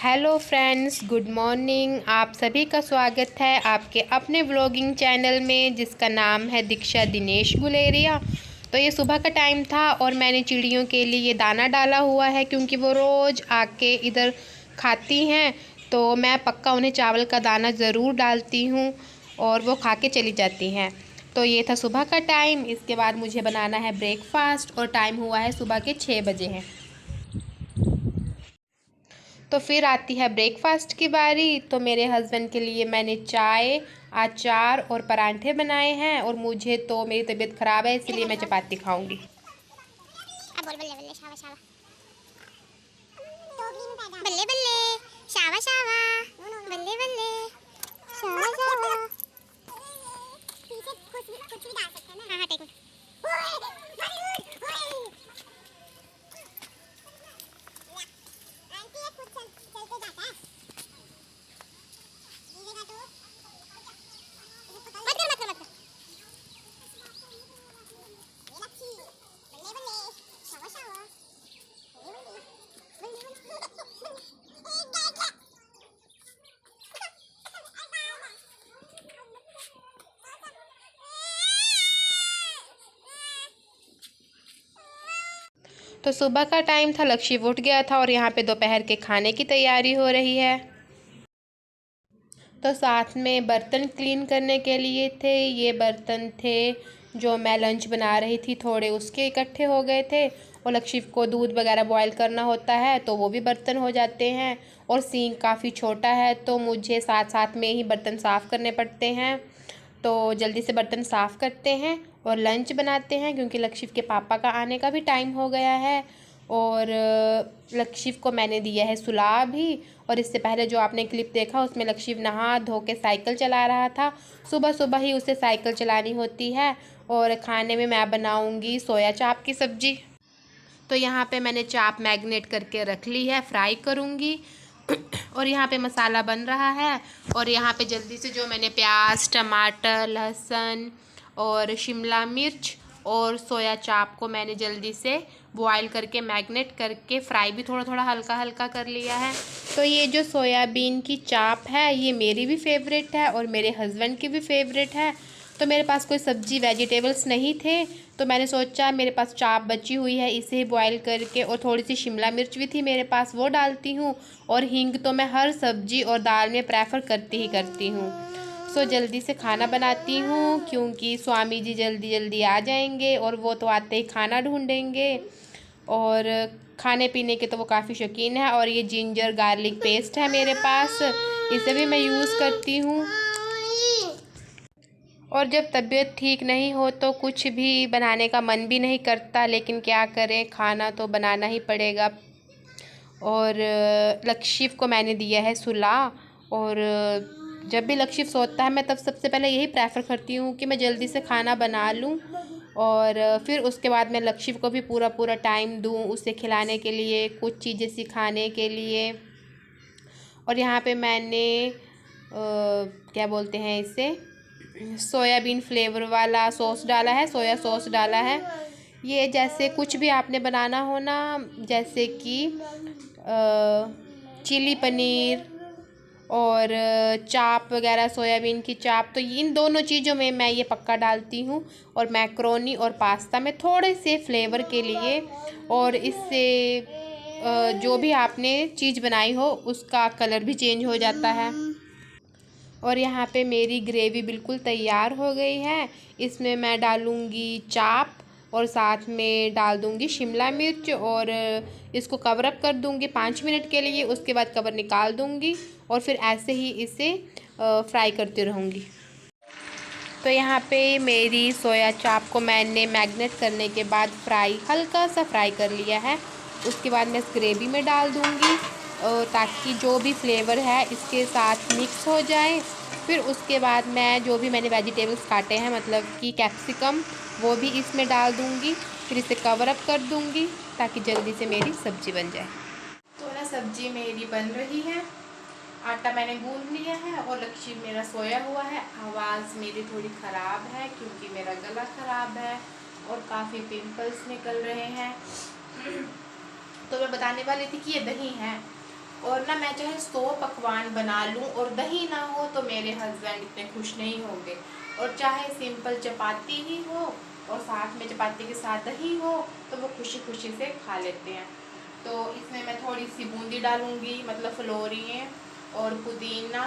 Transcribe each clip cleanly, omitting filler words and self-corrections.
Hello friends, good morning. आप सभी का स्वागत है आपके अपने व्लॉगिंग चैनल में जिसका नाम है दीक्षा दिनेश गुलेरिया। तो ये सुबह का टाइम था और मैंने चिड़ियों के लिए दाना डाला हुआ है क्योंकि वो रोज़ आके इधर खाती हैं। तो मैं पक्का उन्हें चावल का दाना ज़रूर डालती हूँ और वो खा के चली जाती हैं। तो ये था सुबह का टाइम। इसके बाद मुझे बनाना है ब्रेकफास्ट और टाइम हुआ है सुबह के 6 बजे हैं। तो फिर आती है ब्रेकफास्ट की बारी। तो मेरे हस्बैंड के लिए मैंने चाय, अचार और पराठे बनाए हैं और मुझे तो मेरी तबीयत ख़राब है इसलिए मैं चपाती खाऊंगी। बल्ले बल्ले शावा शावा बल्ले बल्ले शावा शावा बल्ले बल्ले शावा शावा पीछे कुछ भी डाल सकते हैं ना। हाँ टेक तो सुबह का टाइम था, लक्ष्य उठ गया था और यहाँ पे दोपहर के खाने की तैयारी हो रही है। तो साथ में बर्तन क्लीन करने के लिए थे। ये बर्तन थे जो मैं लंच बना रही थी, थोड़े उसके इकट्ठे हो गए थे और लक्ष्य को दूध वगैरह बॉयल करना होता है तो वो भी बर्तन हो जाते हैं। और सिंक काफ़ी छोटा है तो मुझे साथ साथ में ही बर्तन साफ़ करने पड़ते हैं। तो जल्दी से बर्तन साफ़ करते हैं और लंच बनाते हैं क्योंकि लक्ष्य के पापा का आने का भी टाइम हो गया है। और लक्ष्य को मैंने दिया है सुला भी। और इससे पहले जो आपने क्लिप देखा उसमें लक्ष्य नहा धो के साइकिल चला रहा था। सुबह सुबह ही उसे साइकिल चलानी होती है। और खाने में मैं बनाऊंगी सोया चाप की सब्ज़ी। तो यहाँ पे मैंने चाप मैग्नेट करके रख ली है, फ्राई करूँगी। और यहाँ पे मसाला बन रहा है और यहाँ पे जल्दी से जो मैंने प्याज, टमाटर, लहसुन और शिमला मिर्च और सोया चाप को मैंने जल्दी से बॉयल करके मैग्नेट करके फ्राई भी थोड़ा थोड़ा हल्का हल्का कर लिया है। तो ये जो सोयाबीन की चाप है ये मेरी भी फेवरेट है और मेरे हस्बैंड की भी फेवरेट है। तो मेरे पास कोई सब्ज़ी वेजिटेबल्स नहीं थे तो मैंने सोचा मेरे पास चाप बची हुई है, इसे बॉयल करके और थोड़ी सी शिमला मिर्च भी थी मेरे पास वो डालती हूँ। और हींग तो मैं हर सब्ज़ी और दाल में प्रेफर करती ही करती हूँ। सो जल्दी से खाना बनाती हूँ क्योंकि स्वामी जी जल्दी जल्दी आ जाएंगे और वो तो आते ही खाना ढूंढेंगे। और खाने पीने के तो वो काफ़ी शौकीन है। और ये जिंजर गार्लिक पेस्ट है मेरे पास, इसे भी मैं यूज़ करती हूँ। और जब तबीयत ठीक नहीं हो तो कुछ भी बनाने का मन भी नहीं करता, लेकिन क्या करें, खाना तो बनाना ही पड़ेगा। और लक्ष्य को मैंने दिया है सुला। और जब भी लक्ष्य सोता है मैं तब सबसे पहले यही प्रेफर करती हूँ कि मैं जल्दी से खाना बना लूँ और फिर उसके बाद मैं लक्ष्य को भी पूरा पूरा टाइम दूँ उसे खिलाने के लिए, कुछ चीज़ें सिखाने के लिए। और यहाँ पे मैंने क्या बोलते हैं इसे, सोयाबीन फ्लेवर वाला सॉस डाला है, सोया सॉस डाला है। ये जैसे कुछ भी आपने बनाना हो ना, जैसे कि चिली पनीर और चाप वगैरह, सोयाबीन की चाप, तो इन दोनों चीज़ों में मैं ये पक्का डालती हूँ। और मैक्रोनी और पास्ता में थोड़े से फ्लेवर के लिए। और इससे जो भी आपने चीज़ बनाई हो उसका कलर भी चेंज हो जाता है। और यहाँ पे मेरी ग्रेवी बिल्कुल तैयार हो गई है। इसमें मैं डालूँगी चाप और साथ में डाल दूँगी शिमला मिर्च और इसको कवर अप कर दूँगी 5 मिनट के लिए। उसके बाद कवर निकाल दूँगी और फिर ऐसे ही इसे फ्राई करती रहूँगी। तो यहाँ पे मेरी सोया चाप को मैंने मैग्नेट करने के बाद हल्का सा फ्राई कर लिया है। उसके बाद मैं इस ग्रेवी में डाल दूँगी ताकि जो भी फ्लेवर है इसके साथ मिक्स हो जाए। फिर उसके बाद मैं जो भी मैंने वेजिटेबल्स काटे हैं, मतलब कि कैप्सिकम, वो भी इसमें डाल दूँगी। फिर इसे कवर अप कर दूँगी ताकि जल्दी से मेरी सब्ज़ी बन जाए। तो ना सब्ज़ी मेरी बन रही है, आटा मैंने गूंद लिया है और लक्ष्य मेरा सोया हुआ है। आवाज़ मेरी थोड़ी ख़राब है क्योंकि मेरा गला ख़राब है और काफ़ी पिंपल्स निकल रहे हैं। तो मैं बताने वाली थी कि ये दही है, और ना मैं चाहे 100 पकवान बना लूँ और दही ना हो तो मेरे हस्बैंड इतने खुश नहीं होंगे, और चाहे सिंपल चपाती ही हो और साथ में चपाती के साथ दही हो तो वो खुशी खुशी से खा लेते हैं। तो इसमें मैं थोड़ी सी बूंदी डालूँगी, मतलब फ्लोरियाँ और पुदीना।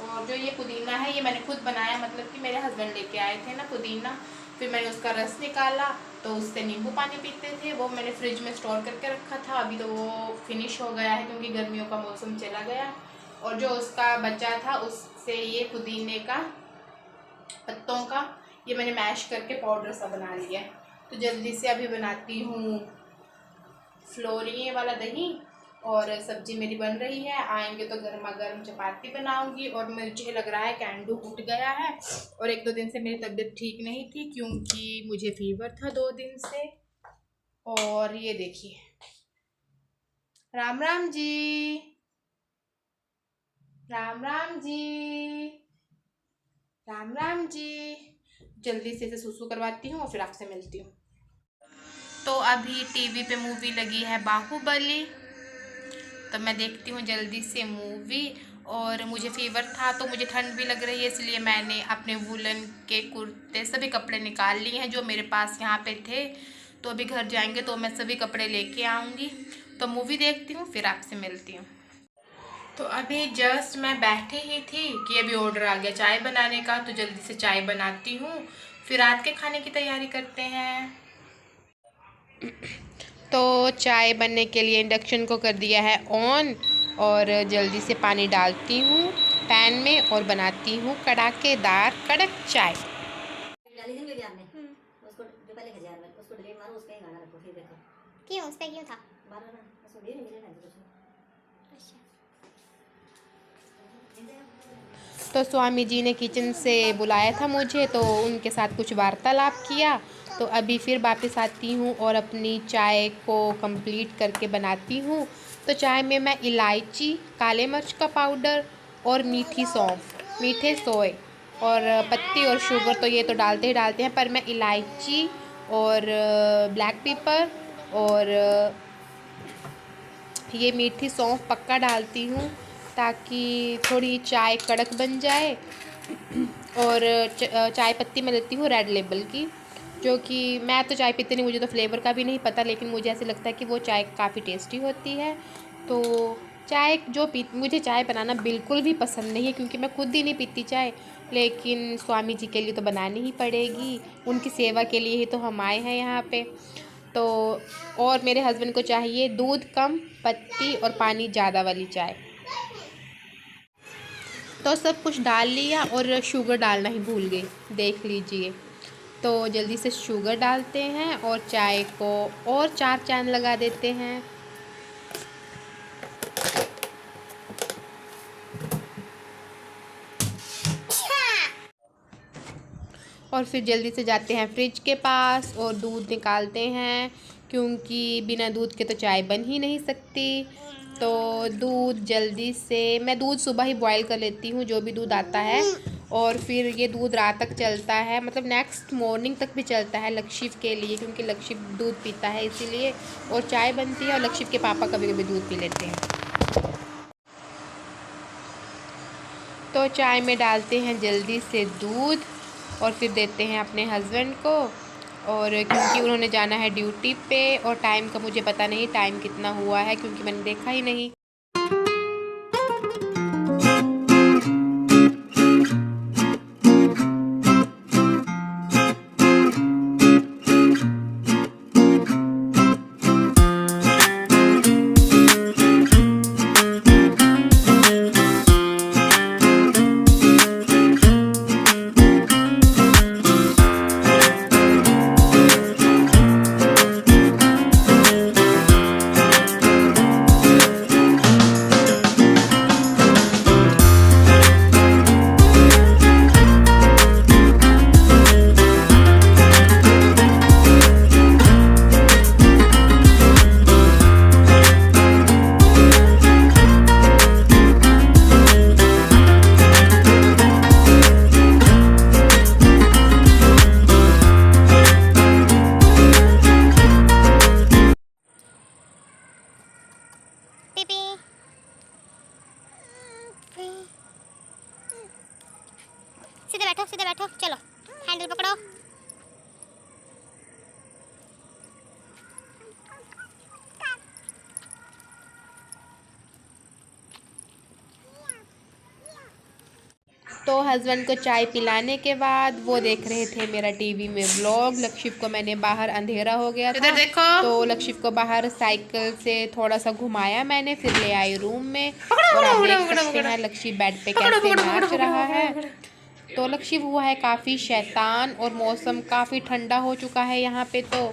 और जो ये पुदीना है ये मैंने खुद बनाया, मतलब कि मेरे हस्बैंड लेके आए थे ना पुदीना, फिर मैंने उसका रस निकाला तो उससे नींबू पानी पीते थे। वो मैंने फ्रिज में स्टोर करके रखा था, अभी तो वो फिनिश हो गया है क्योंकि गर्मियों का मौसम चला गया। और जो उसका बचा था उससे ये पुदीने का पत्तों का ये मैंने मैश करके पाउडर सा बना लिया है। तो जल्दी से अभी बनाती हूँ फ्लोरिये वाला दही, और सब्जी मेरी बन रही है। आएंगे तो गर्मा गर्म चपाती बनाऊंगी। और मुझे लग रहा है कैंडू उठ गया है, और 1-2 दिन से मेरी तबीयत ठीक नहीं थी क्योंकि मुझे फीवर था 2 दिन से। और ये देखिए, राम राम जी, राम राम जी, राम राम जी। जल्दी से इसे सुसु करवाती हूँ और फिर आपसे मिलती हूँ। तो अभी टीवी पे मूवी लगी है बाहुबली, तो मैं देखती हूँ जल्दी से मूवी। और मुझे फीवर था तो मुझे ठंड भी लग रही है, इसलिए मैंने अपने वूलन के कुर्ते सभी कपड़े निकाल लिए हैं जो मेरे पास यहाँ पे थे। तो अभी घर जाएंगे तो मैं सभी कपड़े लेके आऊँगी। तो मूवी देखती हूँ फिर आपसे मिलती हूँ। तो अभी जस्ट मैं बैठी ही थी कि अभी ऑर्डर आ गया चाय बनाने का, तो जल्दी से चाय बनाती हूँ, फिर रात के खाने की तैयारी करते हैं। तो चाय बनने के लिए इंडक्शन को कर दिया है ऑन, और जल्दी से पानी डालती हूँ पैन में और बनाती हूँ कड़ाकेदार कड़क चाय। क्यों उस पे क्यों था? तो स्वामी जी ने किचन से बुलाया था मुझे, तो उनके साथ कुछ वार्तालाप किया। तो अभी फिर वापस आती हूँ और अपनी चाय को कंप्लीट करके बनाती हूँ। तो चाय में मैं इलायची, काले मिर्च का पाउडर और मीठी सौंफ, मीठे सोए और पत्ती और शुगर तो ये तो डालते ही डालते हैं, पर मैं इलायची और ब्लैक पेपर और ये मीठी सौंफ पक्का डालती हूँ ताकि थोड़ी चाय कड़क बन जाए। और चाय पत्ती मैं लेती हूँ रेड लेबल की, जो कि मैं तो चाय पीती नहीं, मुझे तो फ्लेवर का भी नहीं पता, लेकिन मुझे ऐसे लगता है कि वो चाय काफ़ी टेस्टी होती है। तो चाय मुझे चाय बनाना बिल्कुल भी पसंद नहीं है क्योंकि मैं खुद ही नहीं पीती चाय, लेकिन स्वामी जी के लिए तो बनानी ही पड़ेगी, उनकी सेवा के लिए ही तो हम आए हैं यहाँ पे। तो और मेरे हस्बैंड को चाहिए दूध कम, पत्ती और पानी ज़्यादा वाली चाय। तो सब कुछ डाल लिया और शुगर डालना ही भूल गई, देख लीजिए। तो जल्दी से शुगर डालते हैं और चाय को और 4 चांद लगा देते हैं। और फिर जल्दी से जाते हैं फ्रिज के पास और दूध निकालते हैं क्योंकि बिना दूध के तो चाय बन ही नहीं सकती। तो दूध जल्दी से मैं दूध सुबह ही बॉईल कर लेती हूँ, जो भी दूध आता है, और फिर ये दूध रात तक चलता है, मतलब नेक्स्ट मॉर्निंग तक भी चलता है लक्षिव के लिए, क्योंकि लक्षिव दूध पीता है इसीलिए। और चाय बनती है और लक्षिव के पापा कभी कभी दूध पी लेते हैं। तो चाय में डालते हैं जल्दी से दूध और फिर देते हैं अपने हस्बैंड को, और क्योंकि उन्होंने जाना है ड्यूटी पे और टाइम का मुझे पता नहीं टाइम कितना हुआ है क्योंकि मैंने देखा ही नहीं। तो हस्बैंड को चाय पिलाने के बाद वो देख रहे थे मेरा टीवी में व्लॉग। लक्षिप को मैंने बाहर, अंधेरा हो गया था, देखो। तो लक्षिप को बाहर साइकिल से थोड़ा सा घुमाया मैंने, फिर ले आई रूम में। और आप देख सकते हैं लक्षिप बेड पे कैसे नाच रहा है। तो लक्षिप हुआ है काफ़ी शैतान, और मौसम काफ़ी ठंडा हो चुका है यहाँ पे। तो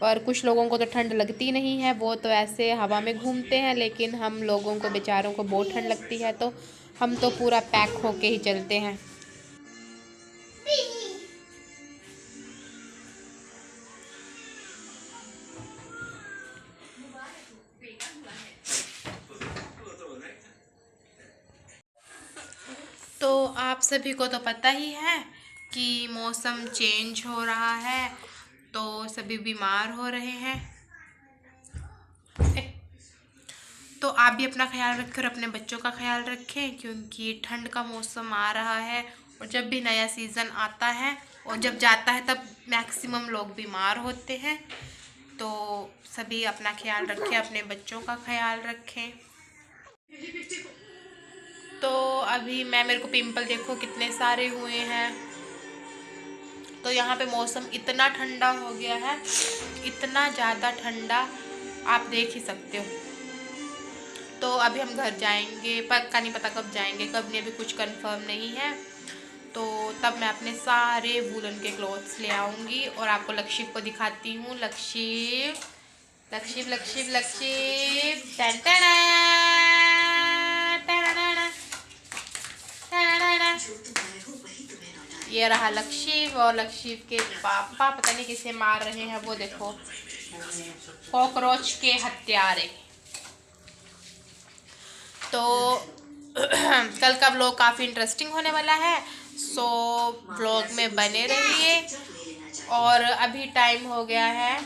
पर कुछ लोगों को तो ठंड लगती नहीं है, वो तो ऐसे हवा में घूमते हैं, लेकिन हम लोगों को बेचारों को बहुत ठंड लगती है। तो हम तो पूरा पैक होके ही चलते हैं। तो आप सभी को तो पता ही है कि मौसम चेंज हो रहा है, तो सभी बीमार हो रहे हैं। तो आप भी अपना ख्याल रखें और अपने बच्चों का ख्याल रखें, क्योंकि ठंड का मौसम आ रहा है। और जब भी नया सीज़न आता है और जब जाता है तब मैक्सिमम लोग बीमार होते हैं। तो सभी अपना ख्याल रखें, अपने बच्चों का ख्याल रखें। तो अभी मेरे को पिंपल देखो कितने सारे हुए हैं। तो यहाँ पे मौसम इतना ठंडा हो गया है, इतना ज़्यादा ठंडा, आप देख ही सकते हो। तो अभी हम घर जाएंगे, पक्का नहीं पता कब जाएंगे, कब नहीं, अभी कुछ कंफर्म नहीं है। तो तब मैं अपने सारे वूलन के क्लॉथ्स ले आऊँगी और आपको लक्षिप को दिखाती हूँ। लक्षिप लक्षिप लक्षिप लक्षिप, टन टन ये रहा लक्षिप। और लक्षिप के पापा पता नहीं किसे मार रहे हैं, वो देखो, कॉकरोच के हत्यारे। तो कल का व्लॉग काफ़ी इंटरेस्टिंग होने वाला है, सो व्लॉग में बने रहिए। और अभी टाइम हो गया है,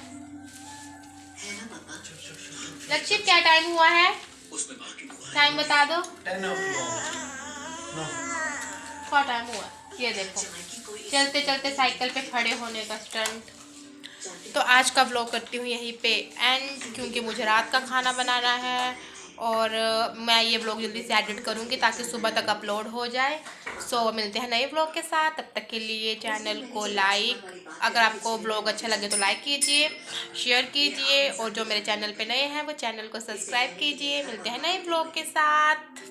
लक्षित क्या टाइम हुआ है, टाइम बता दो। 10 o'clock. क्या टाइम हुआ, ये देखो, चलते चलते साइकिल पे खड़े होने का स्टंट। तो आज का व्लॉग करती हूँ यहीं पे एंड, क्योंकि मुझे रात का खाना बनाना है और मैं ये व्लॉग जल्दी से एडिट करूँगी ताकि सुबह तक अपलोड हो जाए। सो मिलते हैं नए व्लॉग के साथ, तब तक के लिए चैनल को लाइक, अगर आपको व्लॉग अच्छा लगे तो लाइक कीजिए, शेयर कीजिए, और जो मेरे चैनल पे नए हैं वो चैनल को सब्सक्राइब कीजिए। मिलते हैं नए व्लॉग के साथ।